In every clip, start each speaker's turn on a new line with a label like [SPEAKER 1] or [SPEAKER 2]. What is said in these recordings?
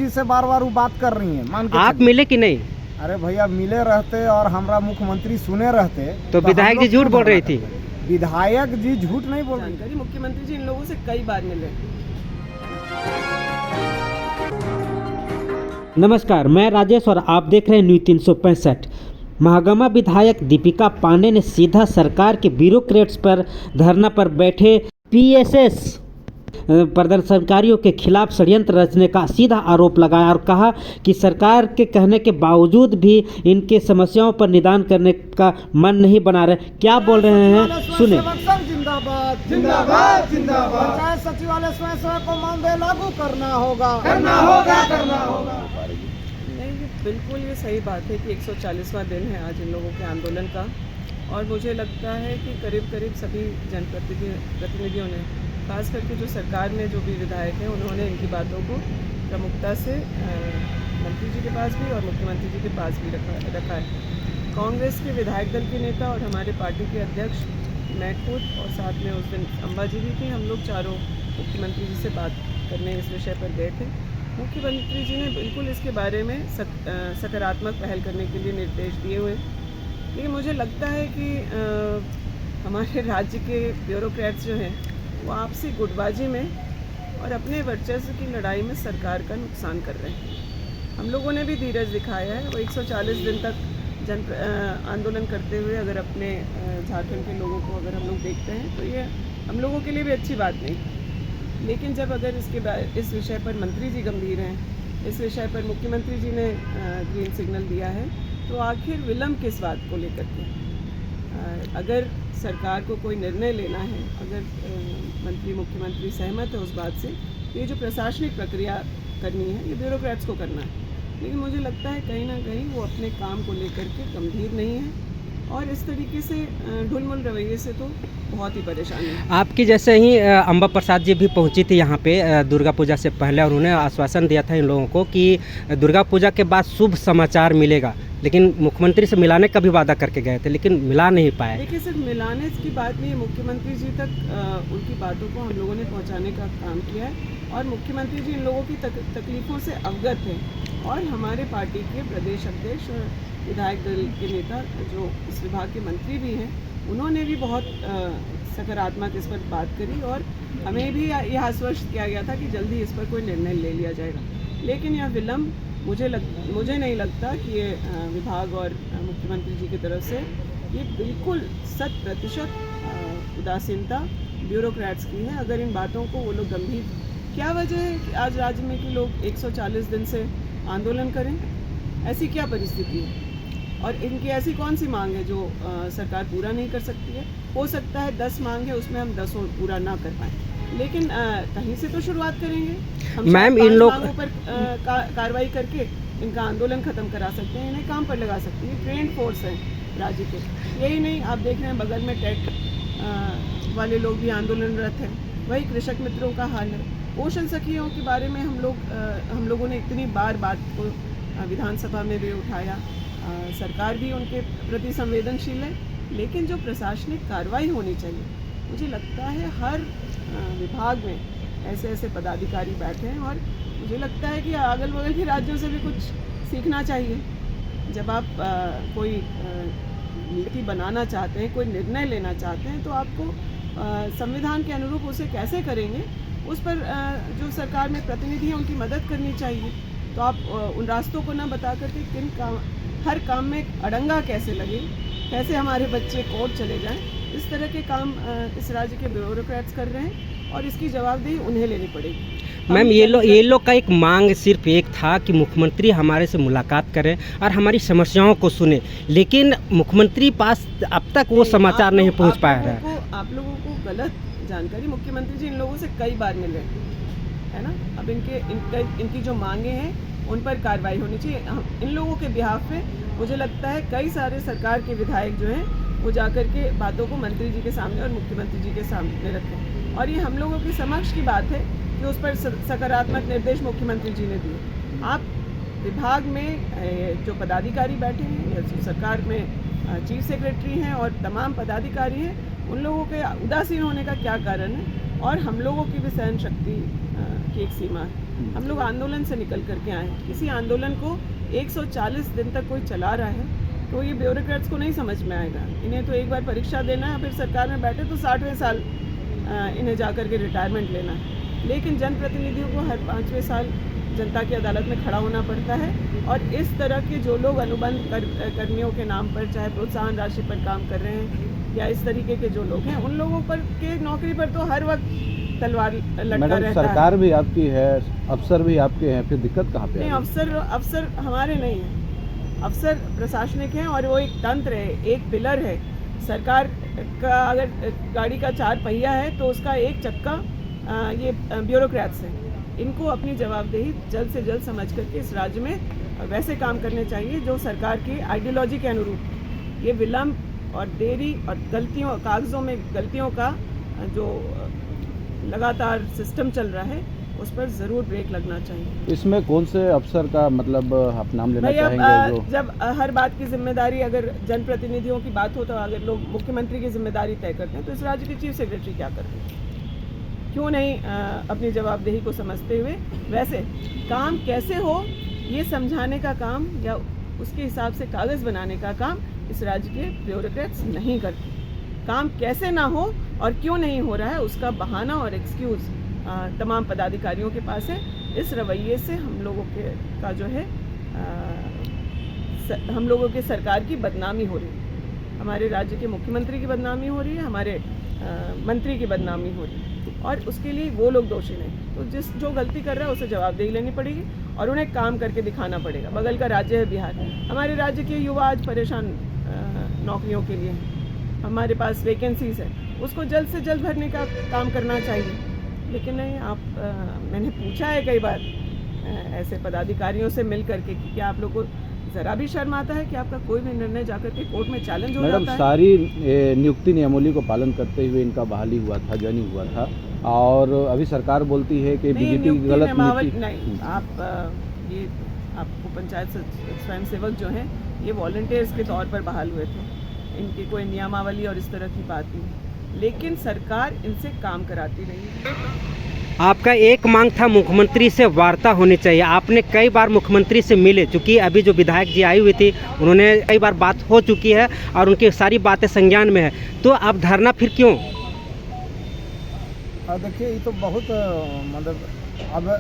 [SPEAKER 1] मुख्यमंत्री से बार बार वो बात कर रही हैं। मान के
[SPEAKER 2] आप
[SPEAKER 1] चलिए।
[SPEAKER 2] मिले कि नहीं?
[SPEAKER 1] अरे भैया मिले रहते और हमारा मुख्यमंत्री सुने रहते
[SPEAKER 2] तो विधायक जी झूठ बोल रही थी।
[SPEAKER 1] विधायक जी झूठ नहीं बोल रही।
[SPEAKER 3] जानकारी मुख्यमंत्री जी इन लोगों से कई बार मिले।
[SPEAKER 2] नमस्कार, मैं राजेश और आप देख रहे हैं न्यूज़ 365। महागामा विधायक दीपिका पांडे ने सीधा सरकार के ब्यूरोक्रेट्स पर धरना पर बैठे पीएसएस प्रदर्शनकारियों के खिलाफ षड्यंत्र रचने का सीधा आरोप लगाया और कहा कि सरकार के कहने के बावजूद भी इनके समस्याओं पर निदान करने का मन नहीं बना रहे। क्या बोल रहे हैं सुने।
[SPEAKER 1] जिंदाबाद जिंदाबाद जिंदाबाद। पंचायत सचिवालय स्वयं सेवक को मानदेय लागू करना होगा करना होगा करना होगा।
[SPEAKER 3] नहीं, ये बिल्कुल ये सही बात है कि 140वां दिन है आज इन लोगों के आंदोलन का। और मुझे लगता है कि करीब करीब सभी जनप्रतिनिधियों ने, खास करके जो सरकार में जो भी विधायक हैं, उन्होंने इनकी बातों को प्रमुखता से मंत्री जी के पास भी और मुख्यमंत्री जी के पास भी रखा है। कांग्रेस के विधायक दल के नेता और हमारे पार्टी के अध्यक्ष, मैं खुद और साथ में उस दिन अम्बा जी भी थी, हम लोग चारों मुख्यमंत्री जी से बात करने इस विषय पर गए थे। मुख्यमंत्री जी ने बिल्कुल इसके बारे में सकारात्मक पहल करने के लिए निर्देश दिए हुए। लेकिन मुझे लगता है कि हमारे राज्य के ब्यूरोक्रेट्स जो हैं वो आपसी गुटबाजी में और अपने वर्चस्व की लड़ाई में सरकार का नुकसान कर रहे हैं। हम लोगों ने भी धीरज दिखाया है। वो 140 दिन तक आंदोलन करते हुए अगर अपने झारखंड के लोगों को अगर हम लोग देखते हैं तो ये हम लोगों के लिए भी अच्छी बात नहीं। लेकिन जब अगर इस विषय पर मंत्री जी गंभीर हैं, इस विषय पर मुख्यमंत्री जी ने ग्रीन सिग्नल दिया है, तो आखिर विलम्ब किस बात को लेकर के? अगर सरकार को कोई निर्णय लेना है, अगर मंत्री मुख्यमंत्री सहमत है उस बात से, ये जो प्रशासनिक प्रक्रिया करनी है ये ब्यूरोक्रेट्स को करना है। लेकिन मुझे लगता है कहीं ना कहीं वो अपने काम को लेकर के गंभीर नहीं है और इस तरीके से ढुलमुल रवैये से तो बहुत ही परेशान है।
[SPEAKER 2] आपकी जैसे ही अम्बा प्रसाद जी भी पहुंची थी यहाँ पे दुर्गा पूजा से पहले और उन्हें आश्वासन दिया था इन लोगों को कि दुर्गा पूजा के बाद शुभ समाचार मिलेगा, लेकिन मुख्यमंत्री से मिलाने का भी वादा करके गए थे लेकिन मिला नहीं पाए।
[SPEAKER 3] देखिए, सिर्फ मिलाने की बात नहीं है, मुख्यमंत्री जी तक उनकी बातों को हम लोगों ने पहुँचाने का काम किया है और मुख्यमंत्री जी इन लोगों की तकलीफ़ों से अवगत हैं। और हमारे पार्टी के प्रदेश अध्यक्ष और विधायक दल के नेता जो इस विभाग के मंत्री भी हैं, उन्होंने भी बहुत सकारात्मक इस पर बात करी और हमें भी यह आश्वस्त किया गया था कि जल्दी इस पर कोई निर्णय ले लिया जाएगा। लेकिन यह विलम्ब मुझे नहीं लगता कि ये विभाग और मुख्यमंत्री जी की तरफ से ये बिल्कुल 100% उदासीनता ब्यूरोक्रेट्स की है। अगर इन बातों को वो लोग गंभीर, क्या वजह है कि आज राज्य में कि लोग 140 दिन से आंदोलन करें? ऐसी क्या परिस्थिति है और इनकी ऐसी कौन सी मांग है जो सरकार पूरा नहीं कर सकती है? हो सकता है 10 मांग है उसमें हम 10 पूरा ना कर पाएँ, लेकिन कहीं से तो शुरुआत करेंगे।
[SPEAKER 2] मैम, इन लोग
[SPEAKER 3] मांगों पर कार्रवाई करके इनका आंदोलन खत्म करा सकते हैं, इन्हें काम पर लगा सकते हैं। ट्रेंड फोर्स है राज्य के। यही नहीं, आप देख रहे हैं बगल में टेट वाले लोग भी आंदोलनरत हैं। वही कृषक मित्रों का हाल है। पोषण सखियों के बारे में हम लोगों ने इतनी बार बात को विधानसभा में भी उठाया। सरकार भी उनके प्रति संवेदनशील है, लेकिन जो प्रशासनिक कार्रवाई होनी चाहिए, मुझे लगता है हर विभाग में ऐसे पदाधिकारी बैठे हैं और मुझे लगता है कि अगल बगल के राज्यों से भी कुछ सीखना चाहिए। जब आप कोई नीति बनाना चाहते हैं, कोई निर्णय लेना चाहते हैं, तो आपको संविधान के अनुरूप उसे कैसे करेंगे, उस पर जो सरकार में प्रतिनिधि हैं उनकी मदद करनी चाहिए। तो आप उन रास्तों को ना बता करके हर काम में अड़ंगा कैसे लगे, कैसे हमारे बच्चे कोर्ट चले जाएं, इस तरह के काम इस राज्य के ब्यूरोक्रेट्स कर रहे हैं और इसकी जवाबदेही उन्हें लेनी पड़ेगी।
[SPEAKER 2] मैम, ये लोग का एक मांग सिर्फ एक था कि मुख्यमंत्री हमारे से मुलाकात करें और हमारी समस्याओं को सुने, लेकिन मुख्यमंत्री पास अब तक वो समाचार नहीं पहुंच पाया है।
[SPEAKER 3] आप लोगों को गलत जानकारी, मुख्यमंत्री जी इन लोगों से कई बार मिले है ना। अब इनकी जो मांगे हैं उन पर कार्रवाई होनी चाहिए। इन लोगों के बिहाफ पे मुझे लगता है कई सारे सरकार के विधायक जो हैं वो जाकर के बातों को मंत्री जी के सामने और मुख्यमंत्री जी के सामने रखें और ये हम लोगों के समक्ष की बात है कि उस पर सकारात्मक निर्देश मुख्यमंत्री जी ने दिए। आप विभाग में जो पदाधिकारी बैठे हैं या सरकार में चीफ सेक्रेटरी हैं और तमाम पदाधिकारी हैं, उन लोगों के उदासीन होने का क्या कारण है और हम लोगों की भी सहन शक्ति की एक सीमा है। हम लोग आंदोलन से निकल करके आए हैं। किसी आंदोलन को 140 दिन तक कोई चला रहा है तो ये ब्यूरोक्रेट्स को नहीं समझ में आएगा। इन्हें तो एक बार परीक्षा देना है, फिर सरकार में बैठे तो 60वें साल इन्हें जा कर के रिटायरमेंट लेना है। लेकिन जनप्रतिनिधियों को हर 5वें साल जनता की अदालत में खड़ा होना पड़ता है। और इस तरह के जो लोग अनुबंध कर्मियों के नाम पर चाहे प्रोत्साहन राशि पर काम कर रहे हैं या इस तरीके के जो लोग हैं, उन लोगों पर के नौकरी पर तो हर वक्त तलवार लटका रहता है।
[SPEAKER 4] सरकार भी आपकी है, अफसर भी आपके हैं, फिर दिक्कत कहाँ पे?
[SPEAKER 3] नहीं, अफसर हमारे नहीं हैं। अफसर प्रशासनिक हैं और वो एक तंत्र है, एक पिलर है। सरकार का अगर गाड़ी का 4 पहिया है तो उसका एक चक्का ये ब्यूरोक्रेट्स हैं। इनको अपनी जवाबदेही जल्द से जल्द समझ करके इस राज्य में वैसे काम करने चाहिए जो सरकार की आइडियोलॉजी के अनुरूप। ये विलम्ब और देरी और गलतियों, कागज़ों में गलतियों का जो लगातार सिस्टम चल रहा है उस पर ज़रूर ब्रेक लगना चाहिए।
[SPEAKER 4] इसमें कौन से अफसर का मतलब आप नाम लेना चाहेंगे? जो
[SPEAKER 3] जब हर बात की जिम्मेदारी अगर जनप्रतिनिधियों की बात हो तो अगर लोग मुख्यमंत्री की जिम्मेदारी तय करते हैं तो इस राज्य के चीफ सेक्रेटरी क्या करते हैं? क्यों नहीं अपनी जवाबदेही को समझते हुए वैसे काम कैसे हो ये समझाने का काम या उसके हिसाब से कागज़ बनाने का काम इस राज्य के ब्यूरोक्रेट्स नहीं करते। काम कैसे ना हो और क्यों नहीं हो रहा है उसका बहाना और एक्सक्यूज़ तमाम पदाधिकारियों के पास है। इस रवैये से हम लोगों का जो है हम लोगों के सरकार की बदनामी हो रही है, हमारे राज्य के मुख्यमंत्री की बदनामी हो रही है, हमारे मंत्री की बदनामी हो रही है और उसके लिए वो लोग दोषी नहीं। तो जो गलती कर रहा है उसे जवाबदेही लेनी पड़ेगी और उन्हें काम करके दिखाना पड़ेगा। बगल का राज्य है बिहार, हमारे राज्य के युवा आज परेशान नौकरियों के लिए हैं। हमारे पास वैकेंसीज है, उसको जल्द से जल्द भरने का काम करना चाहिए। लेकिन नहीं, मैंने पूछा है कई बार ऐसे पदाधिकारियों से मिल करके कि क्या आप लोग को ज़रा भी शर्म आता है कि आपका कोई भी निर्णय जाकर के कोर्ट में चैलेंज हो जाता है?
[SPEAKER 4] मैडम, सारी नियुक्ति नियमावली को पालन करते हुए इनका बहाली हुआ था, ज्वाइनिंग हुआ था और अभी सरकार बोलती है कि बीजेपी की गलत नीति।
[SPEAKER 3] नहीं, ये आपको पंचायत स्वयंसेवक जो हैं ये वॉलंटियर्स के तौर पर बहाल हुए थे, इनकी कोई नियमावली और इस तरह की बात नहीं, लेकिन सरकार इनसे काम कराती रही।
[SPEAKER 2] आपका एक मांग था मुख्यमंत्री से वार्ता होनी चाहिए। आपने कई बार मुख्यमंत्री से मिले, चूँकि अभी जो विधायक जी आई हुई थी उन्होंने कई बार बात हो चुकी है और उनकी सारी बातें संज्ञान में है, तो आप धरना फिर क्यों?
[SPEAKER 1] देखिए, ये तो बहुत मतलब अब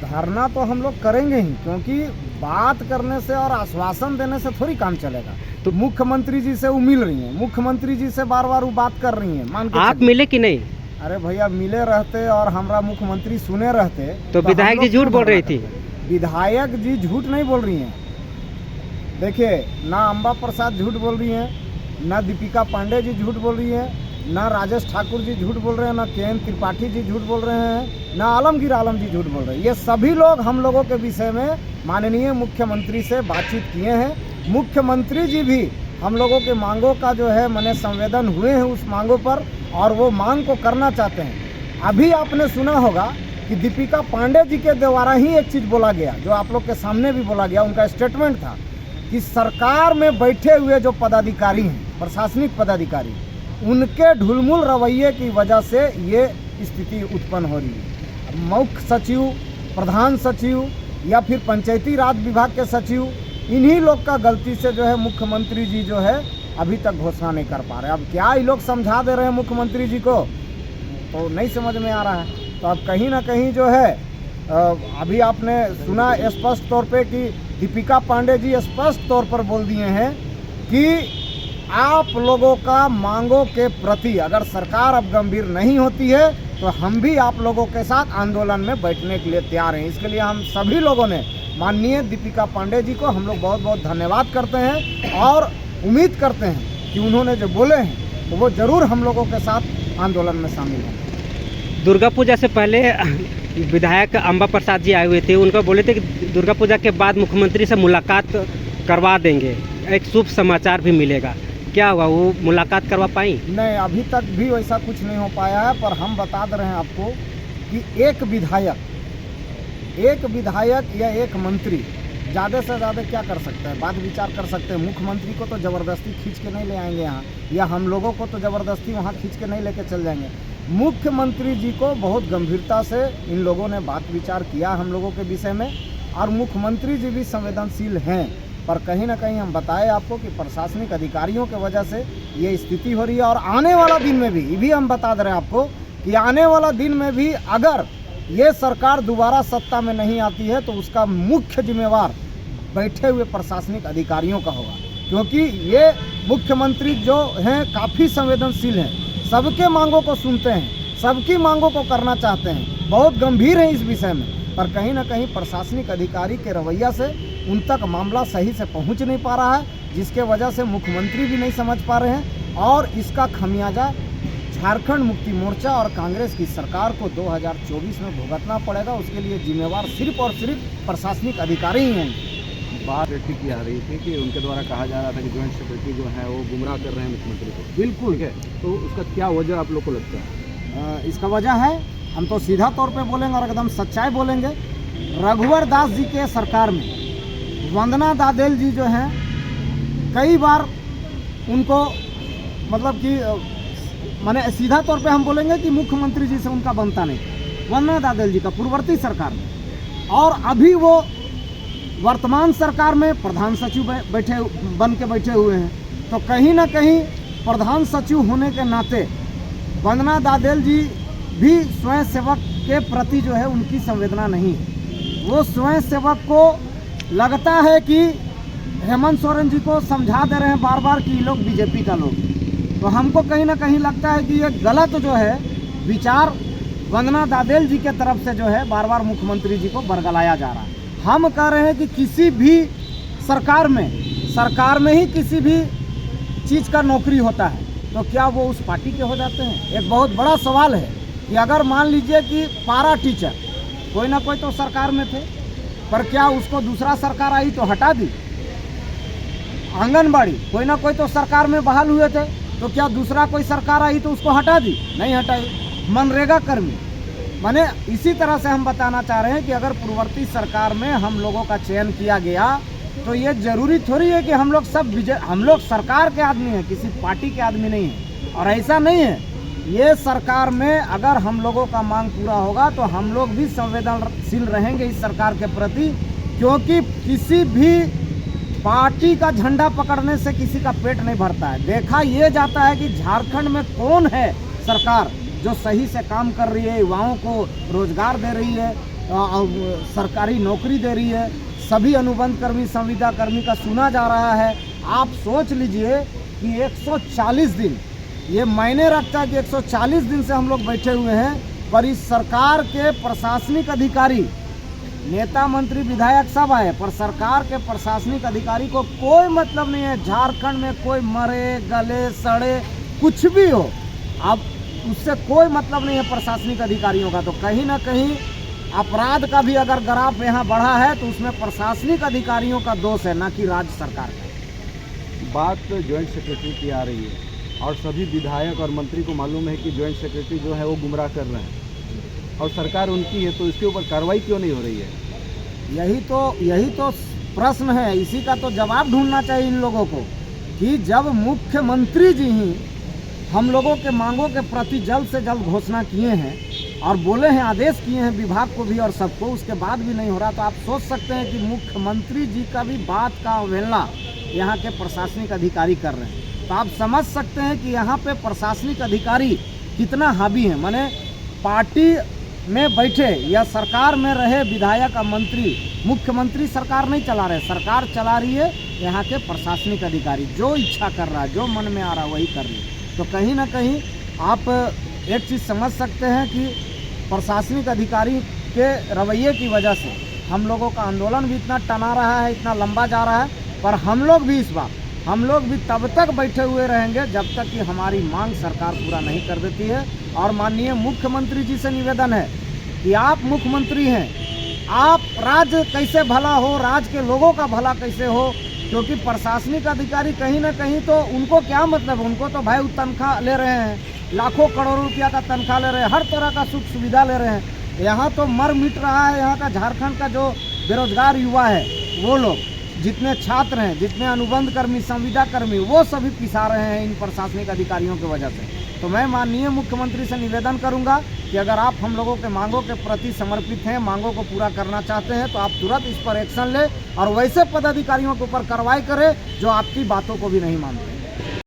[SPEAKER 1] धरना तो हम लोग करेंगे ही, क्योंकि बात करने से और आश्वासन देने से थोड़ी काम चलेगा। तो मुख्यमंत्री जी से वो मिल रही हैं, मुख्यमंत्री जी से बार बार वो बात कर रही हैं, मान के
[SPEAKER 2] आप मिले कि नहीं?
[SPEAKER 1] अरे भैया, मिले रहते और हमारा मुख्यमंत्री सुने रहते
[SPEAKER 2] तो विधायक जी झूठ बोल रही थी।
[SPEAKER 1] विधायक जी झूठ नहीं बोल रही हैं। देखिए, ना अम्बा प्रसाद झूठ बोल रही हैं, ना दीपिका पांडे जी झूठ बोल रही हैं, ना राजेश ठाकुर जी झूठ बोल रहे हैं, ना के त्रिपाठी जी झूठ बोल रहे हैं, ना आलमगीर आलम जी झूठ बोल रहे हैं। ये सभी लोग हम लोगों के विषय में माननीय मुख्यमंत्री से बातचीत किए हैं। मुख्यमंत्री जी भी हम लोगों के मांगों का जो है मने संवेदन हुए हैं उस मांगों पर और वो मांग को करना चाहते हैं। अभी आपने सुना होगा कि दीपिका पांडे जी के द्वारा ही एक चीज़ बोला गया, जो आप लोग के सामने भी बोला गया, उनका स्टेटमेंट था कि सरकार में बैठे हुए जो पदाधिकारी हैं, प्रशासनिक पदाधिकारी, उनके ढुलमुल रवैये की वजह से ये स्थिति उत्पन्न हो रही है। मुख्य सचिव, प्रधान सचिव या फिर पंचायती राज विभाग के सचिव, इन्हीं लोग का गलती से जो है मुख्यमंत्री जी जो है अभी तक घोषणा नहीं कर पा रहे। अब क्या ये लोग समझा दे रहे हैं मुख्यमंत्री जी को, तो नहीं समझ में आ रहा है। तो अब कहीं ना कहीं जो है अभी आपने सुना स्पष्ट तौर पे कि दीपिका पांडे जी स्पष्ट तौर पर बोल दिए हैं कि आप लोगों का मांगों के प्रति अगर सरकार अब गंभीर नहीं होती है तो हम भी आप लोगों के साथ आंदोलन में बैठने के लिए तैयार हैं। इसके लिए हम सभी लोगों ने माननीय दीपिका पांडे जी को हम लोग बहुत बहुत धन्यवाद करते हैं और उम्मीद करते हैं कि उन्होंने जो बोले हैं तो वो ज़रूर हम लोगों के साथ आंदोलन में शामिल हों।
[SPEAKER 2] दुर्गा पूजा से पहले विधायक अम्बा प्रसाद जी आए हुए थे, उनको बोले थे कि दुर्गा पूजा के बाद मुख्यमंत्री से मुलाकात करवा देंगे, एक शुभ समाचार भी मिलेगा। क्या हुआ, वो मुलाकात करवा पाई?
[SPEAKER 1] नहीं, अभी तक भी वैसा कुछ नहीं हो पाया है। पर हम बता दे रहे हैं आपको कि एक विधायक या एक मंत्री ज़्यादा से ज़्यादा क्या कर सकते हैं, बात विचार कर सकते हैं। मुख्यमंत्री को तो ज़बरदस्ती खींच के नहीं ले आएंगे यहाँ, या हम लोगों को तो ज़बरदस्ती वहाँ खींच के नहीं लेके चल जाएंगे। मुख्यमंत्री जी को बहुत गंभीरता से इन लोगों ने बात विचार किया हम लोगों के विषय में, और मुख्यमंत्री जी भी संवेदनशील हैं। पर कहीं ना कहीं हम बताएं आपको कि प्रशासनिक अधिकारियों की वजह से ये स्थिति हो रही है। और आने वाला दिन में भी ये भी हम बता दे रहे हैं आपको कि आने वाला दिन में भी अगर ये सरकार दोबारा सत्ता में नहीं आती है तो उसका मुख्य जिम्मेवार बैठे हुए प्रशासनिक अधिकारियों का होगा, क्योंकि ये मुख्यमंत्री जो हैं काफ़ी संवेदनशील हैं, सबके मांगों को सुनते हैं, सबकी मांगों को करना चाहते हैं, बहुत गंभीर हैं इस विषय में। पर कहीं ना कहीं प्रशासनिक अधिकारी के रवैया से उन तक मामला सही से पहुंच नहीं पा रहा है, जिसके वजह से मुख्यमंत्री भी नहीं समझ पा रहे हैं। और इसका खमियाजा झारखंड मुक्ति मोर्चा और कांग्रेस की सरकार को 2024 में भुगतना पड़ेगा। उसके लिए जिम्मेवार सिर्फ और सिर्फ प्रशासनिक अधिकारी ही हैं।
[SPEAKER 4] बात रेटी की आ रही थी कि उनके द्वारा कहा जा रहा था कि जॉइंट सेक्रेटरी जो है वो गुमराह कर रहे हैं मुख्यमंत्री को।
[SPEAKER 1] बिल्कुल,
[SPEAKER 4] ठीक है, तो उसका क्या वजह आप लोग को लगता है?
[SPEAKER 1] इसका वजह है, हम तो सीधा तौर पे बोलेंगे और एकदम सच्चाई बोलेंगे। रघुवर दास जी के सरकार में वंदना दादेल जी जो हैं, कई बार उनको मतलब कि माने सीधा तौर पे हम बोलेंगे कि मुख्यमंत्री जी से उनका बनता नहीं, वंदना दादेल जी का पूर्ववर्ती सरकार में। और अभी वो वर्तमान सरकार में प्रधान सचिव बन के बैठे हुए हैं। तो कहीं ना कहीं प्रधान सचिव होने के नाते वंदना दादेल जी भी स्वयं सेवक के प्रति जो है उनकी संवेदना नहीं है। वो स्वयं सेवक को लगता है कि हेमंत सोरेन जी को समझा दे रहे हैं बार बार कि ये लोग बीजेपी का लोग। तो हमको कहीं ना कहीं लगता है कि ये गलत जो है विचार वंदना दादेल जी के तरफ से जो है बार बार मुख्यमंत्री जी को बरगलाया जा रहा है। हम कह रहे हैं कि किसी भी सरकार में ही किसी भी चीज़ का नौकरी होता है तो क्या वो उस पार्टी के हो जाते हैं? एक बहुत बड़ा सवाल है कि अगर मान लीजिए कि पारा टीचर कोई ना कोई तो सरकार में थे, पर क्या उसको दूसरा सरकार आई तो हटा दी? आंगनबाड़ी कोई ना कोई तो सरकार में बहाल हुए थे, तो क्या दूसरा कोई सरकार आई तो उसको हटा दी? नहीं हटाई। मनरेगा कर्मी, माने इसी तरह से हम बताना चाह रहे हैं कि अगर पूर्ववर्ती सरकार में हम लोगों का चयन किया गया तो ये जरूरी थोड़ी है कि हम लोग सरकार के आदमी हैं, किसी पार्टी के आदमी नहीं हैं। और ऐसा नहीं है, ये सरकार में अगर हम लोगों का मांग पूरा होगा तो हम लोग भी संवेदनशील रहेंगे इस सरकार के प्रति, क्योंकि किसी भी पार्टी का झंडा पकड़ने से किसी का पेट नहीं भरता है। देखा ये जाता है कि झारखंड में कौन है सरकार जो सही से काम कर रही है, युवाओं को रोजगार दे रही है, सरकारी नौकरी दे रही है, सभी अनुबंध कर्मी संविदा कर्मी का सुना जा रहा है। आप सोच लीजिए कि 140 दिन, ये मायने रखता है कि 140 दिन से हम लोग बैठे हुए हैं, पर इस सरकार के प्रशासनिक अधिकारी, नेता मंत्री विधायक सब आए, पर सरकार के प्रशासनिक अधिकारी को कोई मतलब नहीं है। झारखंड में कोई मरे गले सड़े कुछ भी हो, अब उससे कोई मतलब नहीं है प्रशासनिक अधिकारियों का। तो कहीं ना कहीं अपराध का भी अगर ग्राफ यहाँ बढ़ा है तो उसमें प्रशासनिक अधिकारियों का दोष है, ना कि राज्य सरकार का।
[SPEAKER 4] बात जॉइंट सेक्रेटरी की आ रही है और सभी विधायक और मंत्री को मालूम है कि जॉइंट सेक्रेटरी जो है वो गुमराह कर रहे हैं और सरकार उनकी है, तो इसके ऊपर कार्रवाई क्यों नहीं हो रही है?
[SPEAKER 1] यही तो प्रश्न है। इसी का तो जवाब ढूंढना चाहिए इन लोगों को कि जब मुख्यमंत्री जी ही हम लोगों के मांगों के प्रति जल्द से जल्द घोषणा किए हैं और बोले हैं, आदेश किए हैं विभाग को भी और सबको, उसके बाद भी नहीं हो रहा, तो आप सोच सकते हैं कि मुख्यमंत्री जी का भी बात का अवहेलना यहाँ के प्रशासनिक अधिकारी कर रहे हैं। तो आप समझ सकते हैं कि यहाँ पे प्रशासनिक अधिकारी कितना हावी है। माने पार्टी में बैठे या सरकार में रहे विधायक और मंत्री, मुख्यमंत्री सरकार नहीं चला रहे, सरकार चला रही है यहाँ के प्रशासनिक अधिकारी, जो इच्छा कर रहा है, जो मन में आ रहा है वही कर रही है। तो कहीं ना कहीं आप एक चीज़ समझ सकते हैं कि प्रशासनिक अधिकारी के रवैये की वजह से हम लोगों का आंदोलन भी इतना तना रहा है, इतना लंबा जा रहा है। पर हम लोग भी इस बार तब तक बैठे हुए रहेंगे जब तक कि हमारी मांग सरकार पूरा नहीं कर देती है। और माननीय मुख्यमंत्री जी से निवेदन है कि आप मुख्यमंत्री हैं, आप राज्य कैसे भला हो, राज्य के लोगों का भला कैसे हो, क्योंकि प्रशासनिक अधिकारी कहीं ना कहीं तो उनको क्या मतलब, उनको तो भाई तनख्वाह ले रहे हैं, लाखों करोड़ों रुपया का तनख्वाह ले रहे हैं, हर तरह का सुख सुविधा ले रहे हैं। यहाँ तो मर मिट रहा है यहाँ का झारखंड का जो बेरोजगार युवा है, वो लोग, जितने छात्र हैं, जितने अनुबंध कर्मी संविदा कर्मी, वो सभी पिसा रहे हैं इन प्रशासनिक अधिकारियों की वजह से। तो मैं माननीय मुख्यमंत्री से निवेदन करूंगा कि अगर आप हम लोगों के मांगों के प्रति समर्पित हैं, मांगों को पूरा करना चाहते हैं, तो आप तुरंत इस पर एक्शन लें और वैसे पदाधिकारियों के ऊपर कार्रवाई करें जो आपकी बातों को भी नहीं मानते।